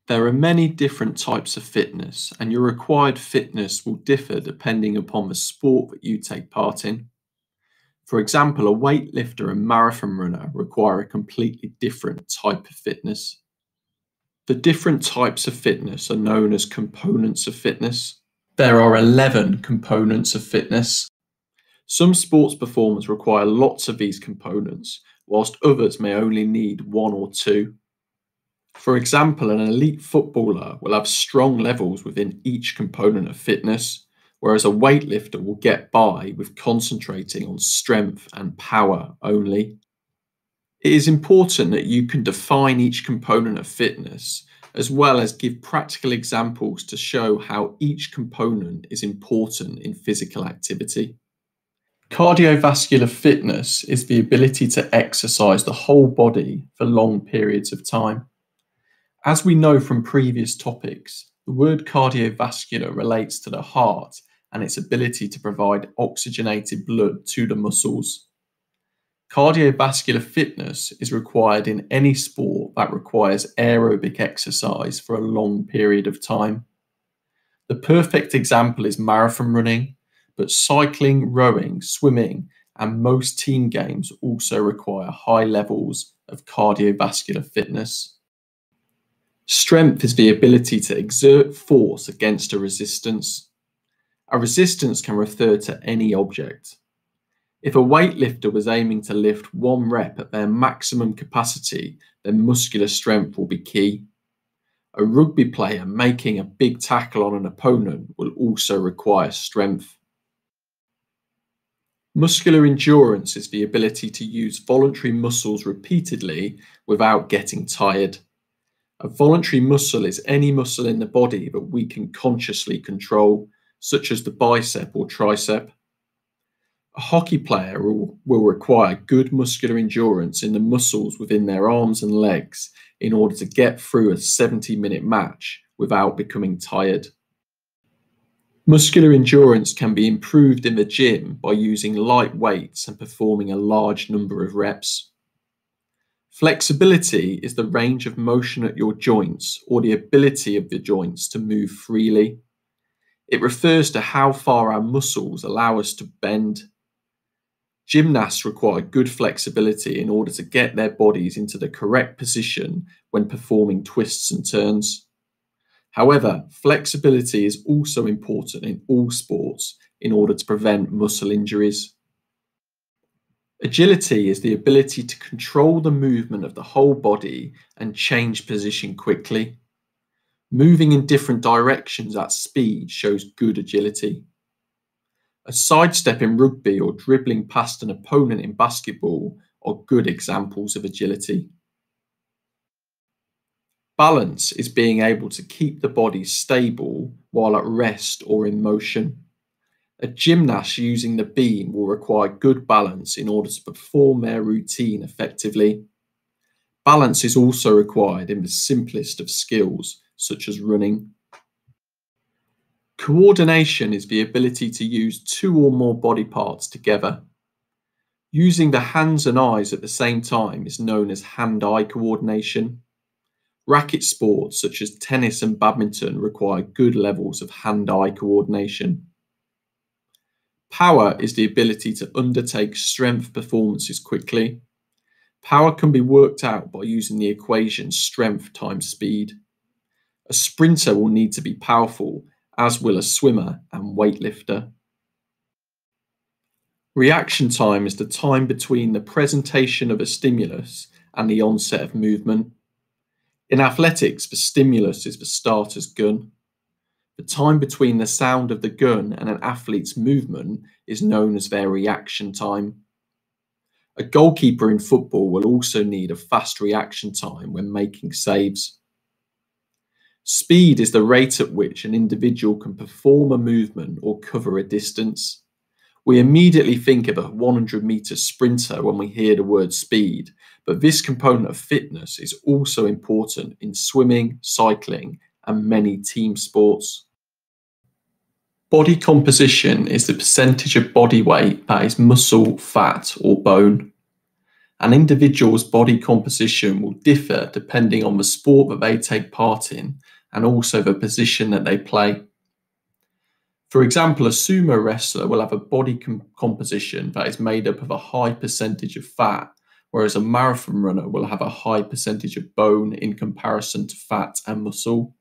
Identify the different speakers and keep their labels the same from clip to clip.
Speaker 1: There are many different types of fitness, and your required fitness will differ depending upon the sport that you take part in. For example, a weightlifter and marathon runner require a completely different type of fitness. The different types of fitness are known as components of fitness. There are 11 components of fitness. Some sports performers require lots of these components, whilst others may only need one or two. For example, an elite footballer will have strong levels within each component of fitness, whereas a weightlifter will get by with concentrating on strength and power only. It is important that you can define each component of fitness, as well as give practical examples to show how each component is important in physical activity. Cardiovascular fitness is the ability to exercise the whole body for long periods of time. As we know from previous topics, the word cardiovascular relates to the heart and its ability to provide oxygenated blood to the muscles. Cardiovascular fitness is required in any sport that requires aerobic exercise for a long period of time. The perfect example is marathon running, but cycling, rowing, swimming, and most team games also require high levels of cardiovascular fitness. Strength is the ability to exert force against a resistance. A resistance can refer to any object. If a weightlifter was aiming to lift one rep at their maximum capacity, then muscular strength will be key. A rugby player making a big tackle on an opponent will also require strength. Muscular endurance is the ability to use voluntary muscles repeatedly without getting tired. A voluntary muscle is any muscle in the body that we can consciously control, such as the bicep or tricep. A hockey player will require good muscular endurance in the muscles within their arms and legs in order to get through a 70-minute match without becoming tired. Muscular endurance can be improved in the gym by using light weights and performing a large number of reps. Flexibility is the range of motion at your joints or the ability of the joints to move freely. It refers to how far our muscles allow us to bend. Gymnasts require good flexibility in order to get their bodies into the correct position when performing twists and turns. However, flexibility is also important in all sports in order to prevent muscle injuries. Agility is the ability to control the movement of the whole body and change position quickly. Moving in different directions at speed shows good agility. A sidestep in rugby or dribbling past an opponent in basketball are good examples of agility. Balance is being able to keep the body stable while at rest or in motion. A gymnast using the beam will require good balance in order to perform their routine effectively. Balance is also required in the simplest of skills, such as running. Coordination is the ability to use two or more body parts together. Using the hands and eyes at the same time is known as hand-eye coordination. Racket sports such as tennis and badminton require good levels of hand-eye coordination. Power is the ability to undertake strength performances quickly. Power can be worked out by using the equation strength times speed. A sprinter will need to be powerful, as will a swimmer and weightlifter. Reaction time is the time between the presentation of a stimulus and the onset of movement. In athletics, the stimulus is the starter's gun. The time between the sound of the gun and an athlete's movement is known as their reaction time. A goalkeeper in football will also need a fast reaction time when making saves. Speed is the rate at which an individual can perform a movement or cover a distance. We immediately think of a 100-meter sprinter when we hear the word speed, but this component of fitness is also important in swimming, cycling, and many team sports. Body composition is the percentage of body weight that is muscle, fat, or bone. An individual's body composition will differ depending on the sport that they take part in and also the position that they play. For example, a sumo wrestler will have a body composition that is made up of a high percentage of fat, whereas a marathon runner will have a high percentage of bone in comparison to fat and muscle.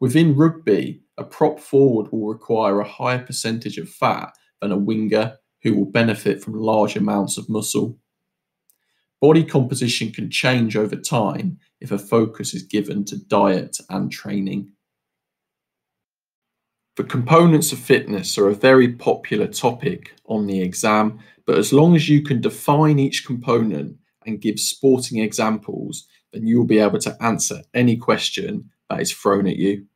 Speaker 1: Within rugby, a prop forward will require a higher percentage of fat than a winger, who will benefit from large amounts of muscle. Body composition can change over time if a focus is given to diet and training. The components of fitness are a very popular topic on the exam, but as long as you can define each component and give sporting examples, then you will be able to answer any question that is thrown at you.